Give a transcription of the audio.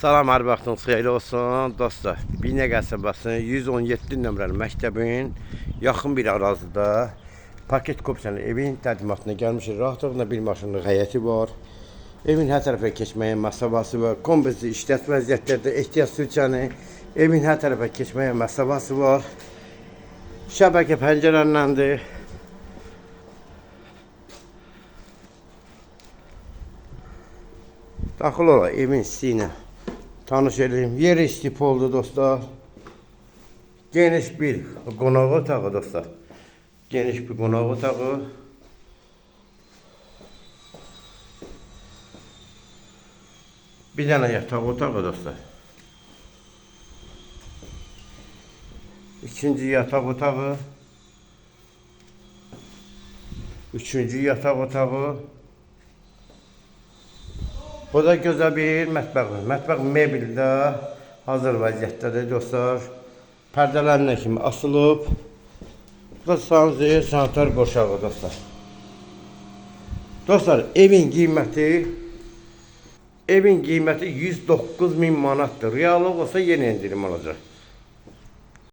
Salam, hər vaxtınız xeyirli olsun dostlar. Binə qəsəbəsinin 117 nömrəli məktəbin yaxın bir ərazidə paket kopsiyanın evin təqdimatına gəlmişik. Rahatlıqla bir maşınlıq həyəti var. Evin hər tərəfə keçməyə məsafəsi var. Kompleks işlət vəziyyətlərdə ehtiyac sürücəni evin hər tərəfə keçməyə məsafəsi var. Şəbəkə pəncərələndir. Daxil olaraq evin istiyinə tanış edeyim. Yeri istip oldu dostlar. Geniş bir qonaq otağı dostlar. Geniş bir qonaq otağı. Bir dənə yataq otağı dostlar. İkinci yataq otağı. Üçüncü yataq otağı. Bu da gözəl bir mətbəx. Mətbəx mebeldə hazır vəziyyətdədir dostlar. Pərdələrinə kimi asılıb. Bu da sanzir, sanitar qoşağı dostlar. Dostlar, evin qiyməti 109.000 manatdır. Reallıq olsa yenə indirim olacaq.